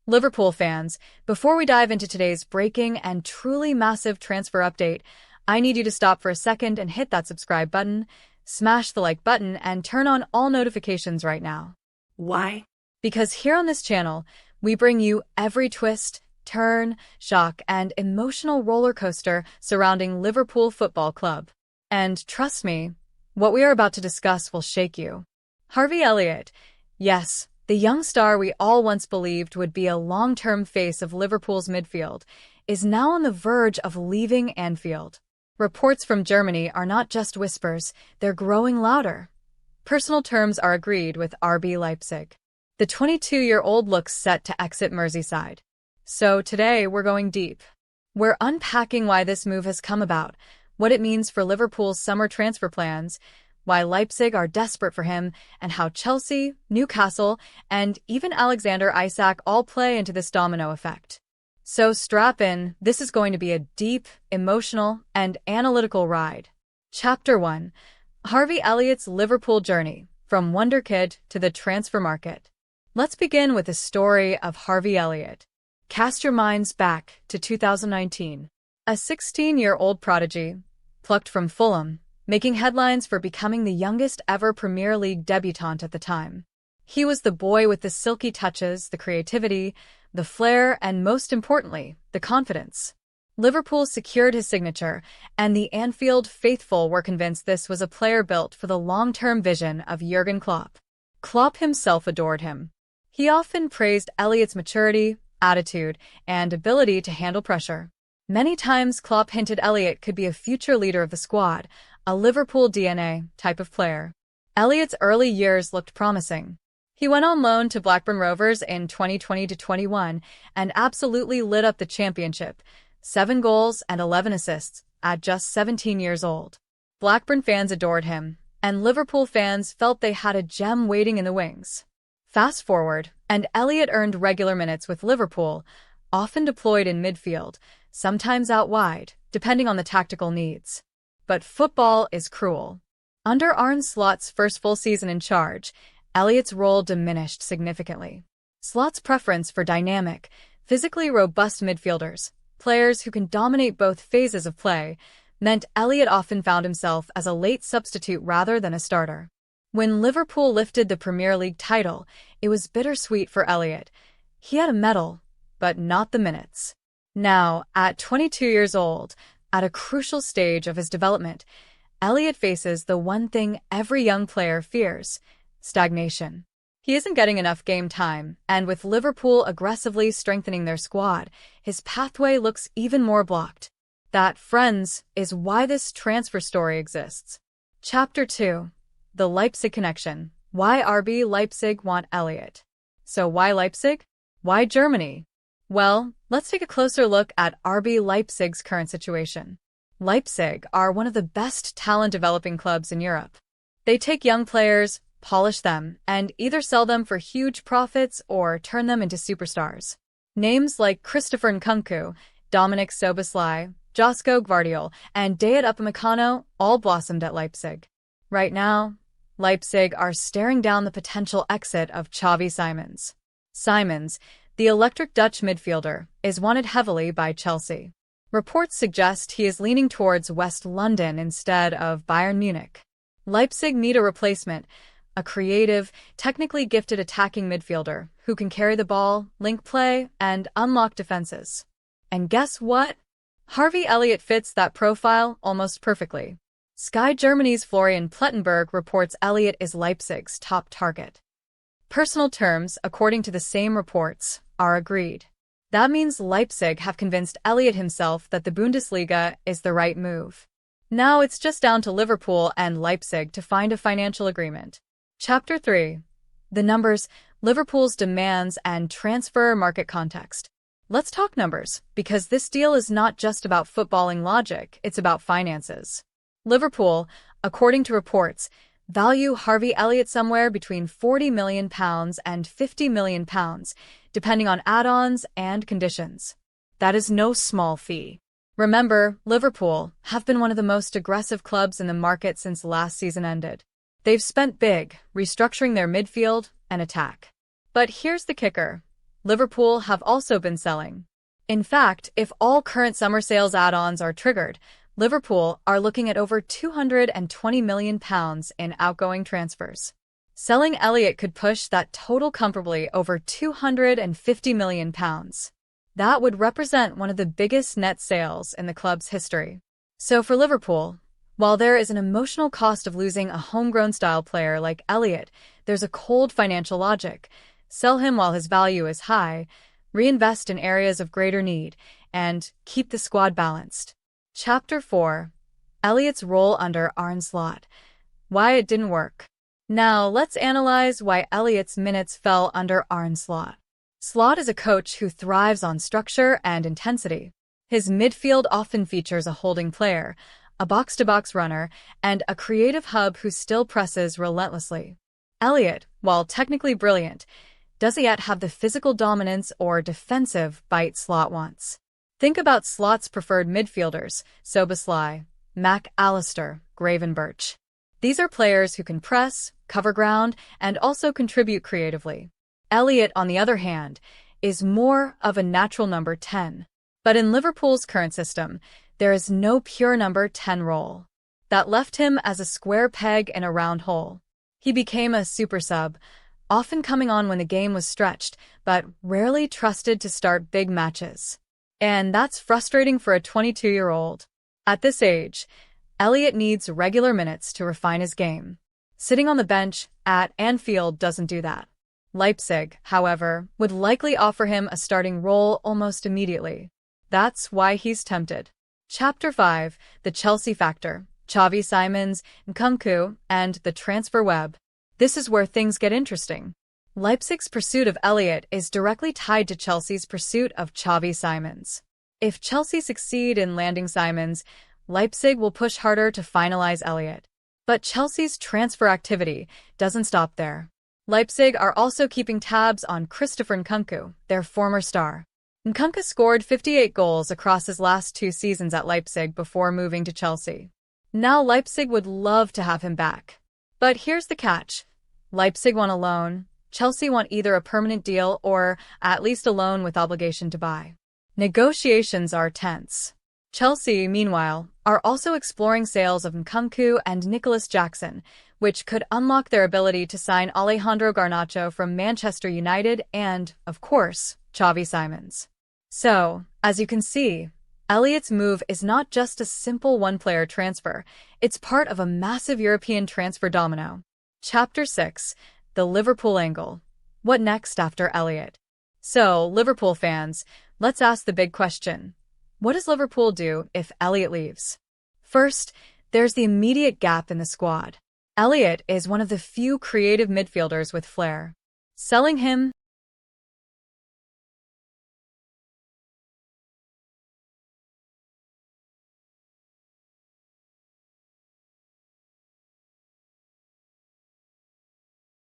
Liverpool fans, before we dive into today's breaking and truly massive transfer update, I need you to stop for a second and hit that subscribe button, smash the like button, and turn on all notifications right now. Why? Because here on this channel, we bring you every twist, turn, shock, and emotional roller coaster surrounding Liverpool Football Club. And trust me, what we are about to discuss will shake you. Harvey Elliott, yes, the young star we all once believed would be a long-term face of Liverpool's midfield, is now on the verge of leaving Anfield. Reports from Germany are not just whispers, they're growing louder. Personal terms are agreed with RB Leipzig. The 22-year-old looks set to exit Merseyside. So today we're going deep. We're unpacking why this move has come about, what it means for Liverpool's summer transfer plans, why Leipzig are desperate for him, and how Chelsea, Newcastle, and even Alexander Isak all play into this domino effect. So strap in, this is going to be a deep, emotional, and analytical ride. Chapter 1. Harvey Elliott's Liverpool journey, from wonder kid to the transfer market. Let's begin with the story of Harvey Elliott. Cast your minds back to 2019. A 16-year-old prodigy, plucked from Fulham, making headlines for becoming the youngest ever Premier League debutant at the time. He was the boy with the silky touches, the creativity, the flair, and most importantly, the confidence. Liverpool secured his signature, and the Anfield faithful were convinced this was a player built for the long-term vision of Jurgen Klopp. Klopp himself adored him. He often praised Elliott's maturity, attitude, and ability to handle pressure. Many times Klopp hinted Elliott could be a future leader of the squad, a Liverpool DNA type of player. Elliott's early years looked promising. He went on loan to Blackburn Rovers in 2020-21 and absolutely lit up the championship, 7 goals and 11 assists, at just 17 years old. Blackburn fans adored him, and Liverpool fans felt they had a gem waiting in the wings. Fast forward, and Elliott earned regular minutes with Liverpool, often deployed in midfield, sometimes out wide, depending on the tactical needs. But football is cruel. Under Arne Slot's first full season in charge, Elliott's role diminished significantly. Slot's preference for dynamic, physically robust midfielders, players who can dominate both phases of play, meant Elliott often found himself as a late substitute rather than a starter. When Liverpool lifted the Premier League title, it was bittersweet for Elliott. He had a medal, but not the minutes. Now, at 22 years old, at a crucial stage of his development, Elliott faces the one thing every young player fears: stagnation. He isn't getting enough game time, and with Liverpool aggressively strengthening their squad, his pathway looks even more blocked. That, friends, is why this transfer story exists. Chapter 2. The Leipzig Connection. Why RB Leipzig want Elliott. So why Leipzig? Why Germany? Well, let's take a closer look at RB Leipzig's current situation. Leipzig are one of the best talent-developing clubs in Europe. They take young players, polish them, and either sell them for huge profits or turn them into superstars. Names like Christopher Nkunku, Dominik Szoboszlai, Josko Gvardiol, and Dayot Upamecano all blossomed at Leipzig. Right now, Leipzig are staring down the potential exit of Xavi Simons. Simons, the electric Dutch midfielder, is wanted heavily by Chelsea. Reports suggest he is leaning towards West London instead of Bayern Munich. Leipzig need a replacement, a creative, technically gifted attacking midfielder who can carry the ball, link play, and unlock defenses. And guess what? Harvey Elliott fits that profile almost perfectly. Sky Germany's Florian Plettenberg reports Elliott is Leipzig's top target. Personal terms, according to the same reports, are agreed. That means Leipzig have convinced Elliott himself that the Bundesliga is the right move. Now it's just down to Liverpool and Leipzig to find a financial agreement. Chapter 3. The numbers, Liverpool's demands, and transfer market context. Let's talk numbers, because this deal is not just about footballing logic, it's about finances. Liverpool, according to reports, value Harvey Elliott somewhere between £40 million and £50 million, depending on add-ons and conditions. That is no small fee. Remember, Liverpool have been one of the most aggressive clubs in the market since last season ended. They've spent big, restructuring their midfield and attack. But here's the kicker. Liverpool have also been selling. In fact, if all current summer sales add-ons are triggered, Liverpool are looking at over £220 million in outgoing transfers. Selling Elliott could push that total comfortably over £250 million. That would represent one of the biggest net sales in the club's history. So for Liverpool, while there is an emotional cost of losing a homegrown style player like Elliott, there's a cold financial logic. Sell him while his value is high, reinvest in areas of greater need, and keep the squad balanced. Chapter 4. Elliott's role under Arne Slot. Why it didn't work. Now, let's analyze why Elliott's minutes fell under Arne Slot. Slot is a coach who thrives on structure and intensity. His midfield often features a holding player, a box-to-box runner, and a creative hub who still presses relentlessly. Elliott, while technically brilliant, doesn't yet have the physical dominance or defensive bite Slot wants. Think about Slot's preferred midfielders, Szoboszlai, Mac Allister, Gravenberch. These are players who can press, cover ground, and also contribute creatively. Elliott, on the other hand, is more of a natural number 10. But in Liverpool's current system, there is no pure number 10 role. That left him as a square peg in a round hole. He became a super sub, often coming on when the game was stretched, but rarely trusted to start big matches. And that's frustrating for a 22-year-old. At this age, Elliott needs regular minutes to refine his game. Sitting on the bench at Anfield doesn't do that. Leipzig, however, would likely offer him a starting role almost immediately. That's why he's tempted. Chapter 5. The Chelsea Factor. Xavi Simons, Nkunku, and the transfer web. This is where things get interesting. Leipzig's pursuit of Elliott is directly tied to Chelsea's pursuit of Xavi Simons. If Chelsea succeed in landing Simons, Leipzig will push harder to finalize Elliott. But Chelsea's transfer activity doesn't stop there. Leipzig are also keeping tabs on Christopher Nkunku, their former star. Nkunku scored 58 goals across his last 2 seasons at Leipzig before moving to Chelsea. Now Leipzig would love to have him back. But here's the catch. Leipzig want a loan, Chelsea want either a permanent deal or at least a loan with obligation to buy. Negotiations are tense. Chelsea, meanwhile, are also exploring sales of Nkunku and Nicholas Jackson, which could unlock their ability to sign Alejandro Garnacho from Manchester United and, of course, Xavi Simons. So, as you can see, Elliott's move is not just a simple one-player transfer, it's part of a massive European transfer domino. Chapter 6. The Liverpool Angle. What next after Elliott? So, Liverpool fans, let's ask the big question. What does Liverpool do if Elliott leaves? First, there's the immediate gap in the squad. Elliott is one of the few creative midfielders with flair. Selling him